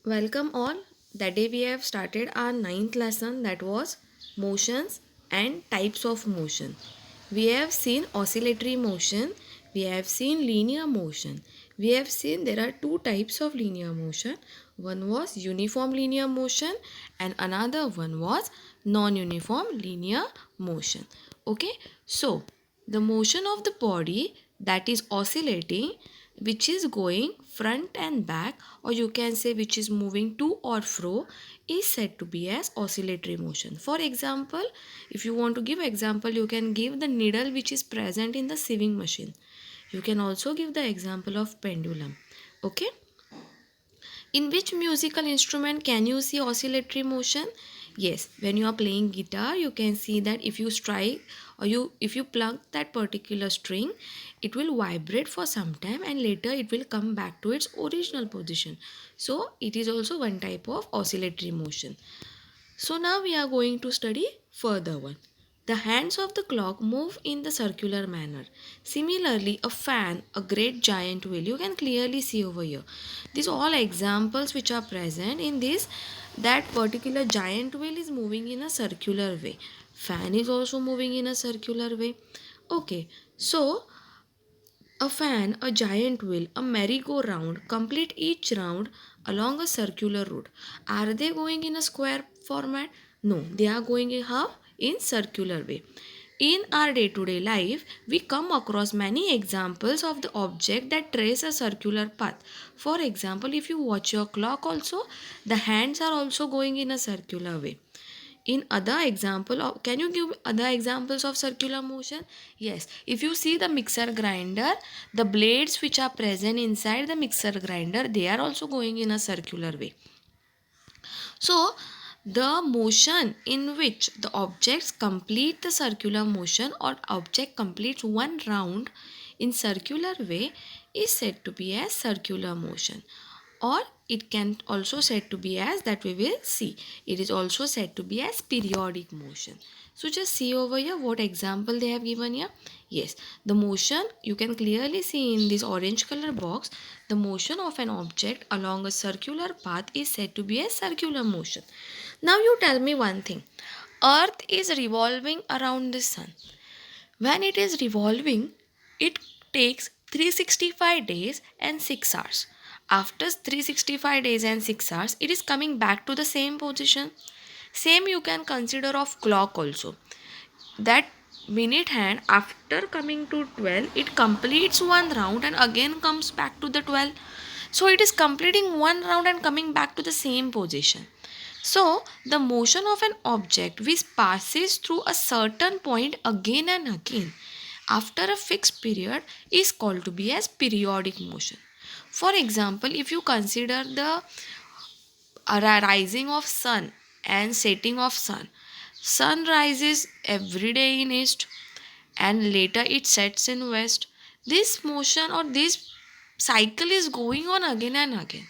Welcome all. That day we have started our ninth lesson, that was motions and types of motion. We have seen oscillatory motion, we have seen linear motion. We have seen there are two types of linear motion. One was uniform linear motion and another one was non-uniform linear motion. Okay, so the motion of the body that is oscillating, which is going front and back, or you can say which is moving to or fro, is said to be as oscillatory motion. For example, if you want to give example, you can give the needle which is present in the sewing machine. You can also give the example of pendulum. Okay, in which musical instrument can you see oscillatory motion? Yes, when you are playing guitar, you can see that if you strike or if you pluck that particular string, it will vibrate for some time and later it will come back to its original position. So it is also one type of oscillatory motion. So now we are going to study further one. The hands of the clock move in the circular manner. Similarly, a fan, a great giant wheel, you can clearly see over here. These all examples which are present in this, that particular giant wheel is moving in a circular way. Fan is also moving in a circular way. Okay, so a fan, a giant wheel, a merry-go-round complete each round along a circular route. Are they going in a square format? No, they are going in how? In circular way. In our day-to-day life, we come across many examples of the object that trace a circular path. For example, if you watch your clock also, the hands are also going in a circular way. In other example of, can you give other examples of circular motion? Yes, if you see the mixer grinder, the blades which are present inside the mixer grinder, they are also going in a circular way. So the motion in which the objects complete the circular motion or object completes one round in circular way is said to be as circular motion, or it can also said to be as, that we will see, it is also said to be as periodic motion. So just see over here what example they have given here. Yes, the motion you can clearly see in this orange color box. The motion of an object along a circular path is said to be a circular motion. Now you tell me one thing. Earth is revolving around the sun. When it is revolving, it takes 365 days and 6 hours. After 365 days and 6 hours, it is coming back to the same position. Same you can consider of clock also. That minute hand, after coming to 12, it completes one round and again comes back to the 12. So it is completing one round and coming back to the same position. So the motion of an object which passes through a certain point again and again after a fixed period is called to be as periodic motion. For example, if you consider the rising of sun and setting of sun, sun rises every day in east and later it sets in west. This motion or this cycle is going on again and again.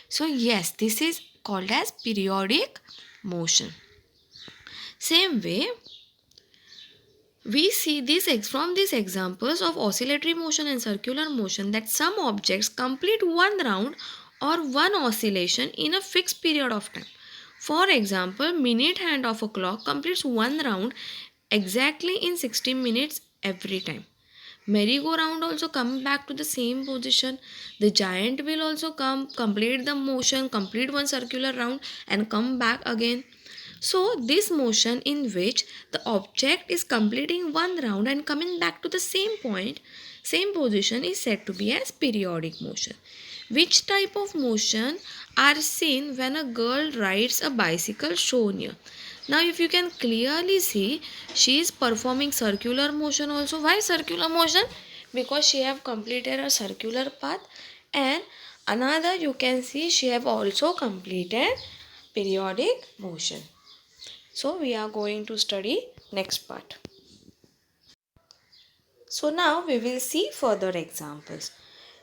So yes, this is called as periodic motion. Same way, we see this from these examples of oscillatory motion and circular motion that some objects complete one round or one oscillation in a fixed period of time. For example, minute hand of a clock completes one round exactly in 60 minutes every time. Merry-go-round also come back to the same position. The giant will also come, complete the motion, complete one circular round and come back again. So this motion in which the object is completing one round and coming back to the same point, same position is said to be as periodic motion. Which type of motion are seen when a girl rides a bicycle shown here? Now if you can clearly see, she is performing circular motion also. Why circular motion? Because she have completed a circular path, and another you can see she have also completed periodic motion. So we are going to study next part. So now we will see further examples.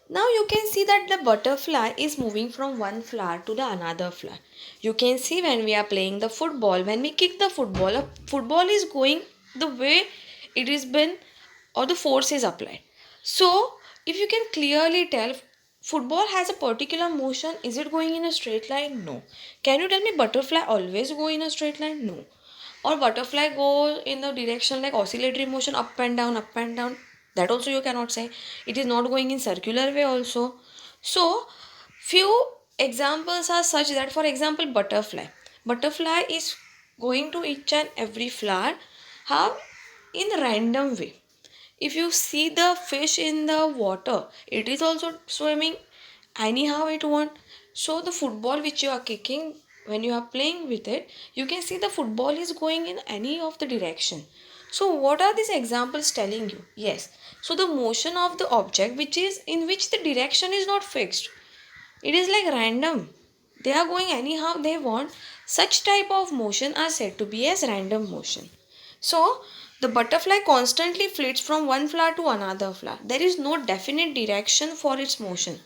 Now you can see that the butterfly is moving from one flower to the another flower. You can see when we are playing the football, when we kick the football, a football is going the way it is been or the force is applied. So if you can clearly tell, Football has a particular motion. Is it going in a straight line? No. Can you tell me butterfly always go in a straight line? No. Or butterfly go in the direction like oscillatory motion, up and down, up and down. That also you cannot say. It is not going in circular way also. So few examples are such that, for example, butterfly is going to each and every flower how in random way. If you see the fish in the water, it is also swimming anyhow it want. So the football which you are kicking, when you are playing with it, you can see the football is going in any of the direction. So what are these examples telling you? Yes, so the motion of the object which is in which the direction is not fixed, it is like random, they are going anyhow they want, such type of motion are said to be as random motion. So the butterfly constantly flits from one flower to another flower. There is no definite direction for its motion.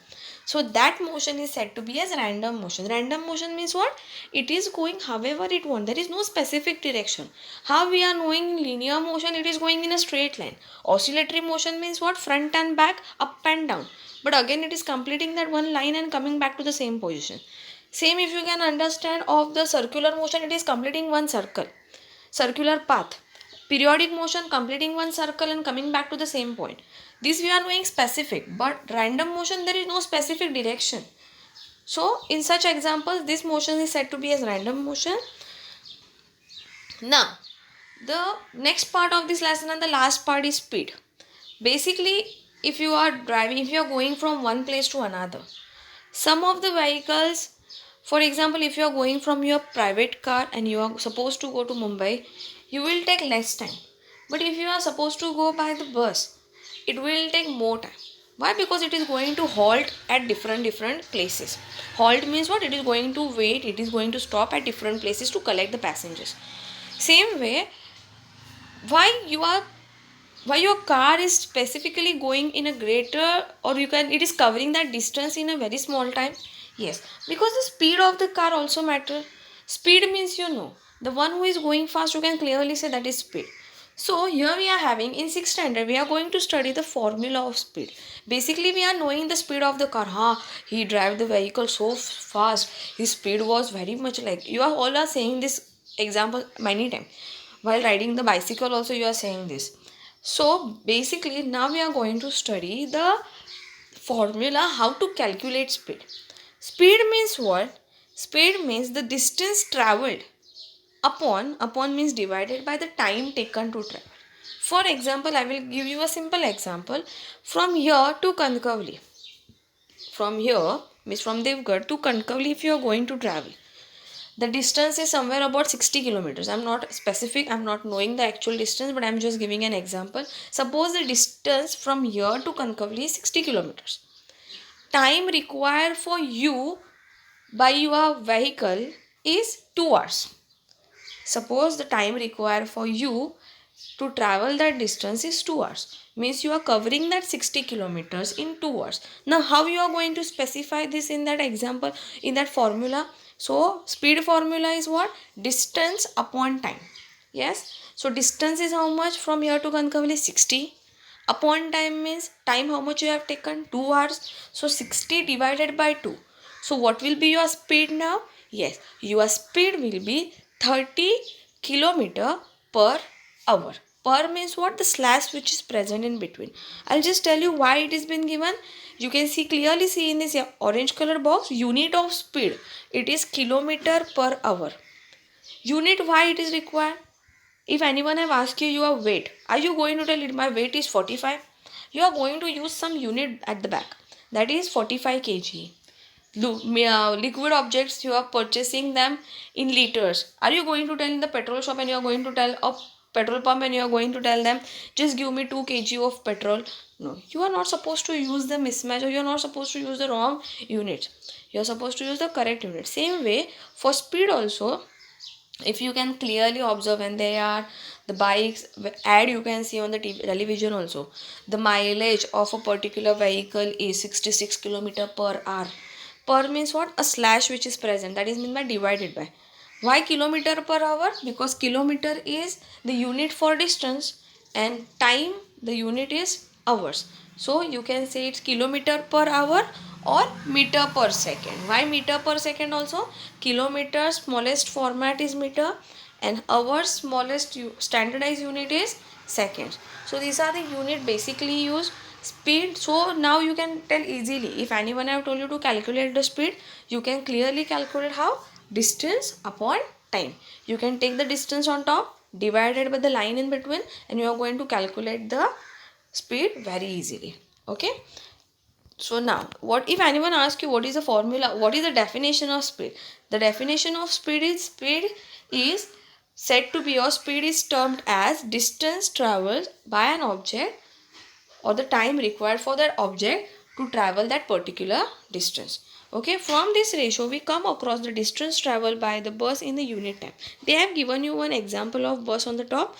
So that motion is said to be as random motion. Random motion means what? It is going however it wants. There is no specific direction. How we are knowing linear motion, it is going in a straight line. Oscillatory motion means what? Front and back, up and down. But again it is completing that one line and coming back to the same position. Same if you can understand of the circular motion, it is completing one circle. Circular path. Periodic motion completing one circle and coming back to the same point. This we are knowing specific, but random motion there is no specific direction. So in such examples this motion is said to be as random motion. Now the next part of this lesson and the last part is speed. Basically, if you are driving, if you are going from one place to another, some of the vehicles, for example, if you are going from your private car and you are supposed to go to Mumbai, you will take less time. But if you are supposed to go by the bus, it will take more time. Why? Because it is going to halt at different places. Halt means what? It is going to wait, it is going to stop at different places to collect the passengers. Same way, why you are why your car is specifically going in a greater, or you can, it is covering that distance in a very small time. Yes, because the speed of the car also matter. Speed means, the one who is going fast, you can clearly say that is speed. So here we are having in 6th standard we are going to study the formula of speed. Basically we are knowing the speed of the car. He drive the vehicle so fast, his speed was very much, like you are all are saying this example many times. While riding the bicycle also you are saying this. So basically now we are going to study the formula how to calculate speed. Speed means what? Speed means the distance traveled upon means divided by the time taken to travel. For example, I will give you a simple example. From here to Kankavli. From here means from Devgarh to Kankavli if you are going to travel. The distance is somewhere about 60 kilometers. I'm not specific, I'm not knowing the actual distance, but I'm just giving an example. Suppose the distance from here to Kankavli is 60 kilometers. Time required for you by your vehicle is 2 hours. Suppose the time required for you to travel that distance is 2 hours. Means you are covering that 60 kilometers in 2 hours. Now how you are going to specify this in that example, in that formula? So speed formula is what? Distance upon time. Yes. So distance is how much from here to Kankavali? 60. Upon time means time how much you have taken? 2 hours. So 60 divided by 2. So what will be your speed now? Yes, your speed will be 30 kilometer per hour. Per means what? The slash which is present in between. I'll just tell you why it has been given. You can clearly see in this orange color box, unit of speed. It is kilometer per hour. Unit why it is required? If anyone have asked you your weight, are you going to tell it my weight is 45? You are going to use some unit at the back. That is 45 kg. Liquid objects, you are purchasing them in liters. Are you going to tell in the petrol shop and you are going to tell a petrol pump and you are going to tell them just give me 2 kg of petrol? No, you are not supposed to use the mismatch, or you are not supposed to use the wrong unit. You are supposed to use the correct unit. Same way for speed also, if you can clearly observe when they are the bikes ad, you can see on the television also, the mileage of a particular vehicle is 66 kilometer per hour. Per means what? A slash which is present, that is meant by divided by. Why kilometer per hour? Because kilometer is the unit for distance and time, the unit is hours. So you can say it's kilometer per hour or meter per second. Why meter per second also? Kilometer smallest format is meter and hours smallest standardized unit is seconds. So these are the unit basically used. Speed, so now you can tell easily, if anyone have told you to calculate the speed, you can clearly calculate how? Distance upon time. You can take the distance on top divided by the line in between and you are going to calculate the speed very easily. Okay. So now, what if anyone asks you what is the formula, what is the definition of speed? The definition of speed is said to be, or speed is termed as distance traveled by an object or the time required for that object to travel that particular distance. Okay, from this ratio we come across the distance traveled by the bus in the unit time. They have given you one example of bus on the top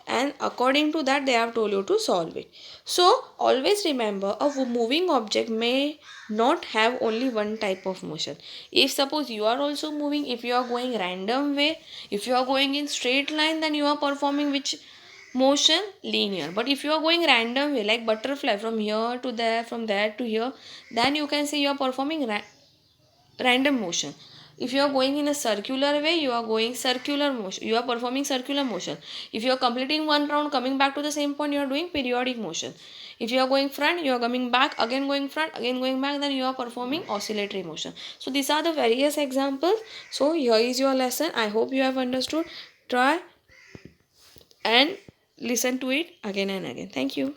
and according to that they have told you to solve it. So always remember, a moving object may not have only one type of motion. If suppose you are also moving, if you are going random way, if you are going in straight line, then you are performing which motion? Linear. But if you are going random way like butterfly from here to there, from there to here, then you can say you are performing random motion. If you are going in a circular way, you are going circular motion, you are performing circular motion. If you are completing one round coming back to the same point, you are doing periodic motion. If you are going front, you are coming back, again going front, again going back, then you are performing oscillatory motion. So these are the various examples. So here is your lesson. I hope you have understood. Try and listen to it again and again. Thank you.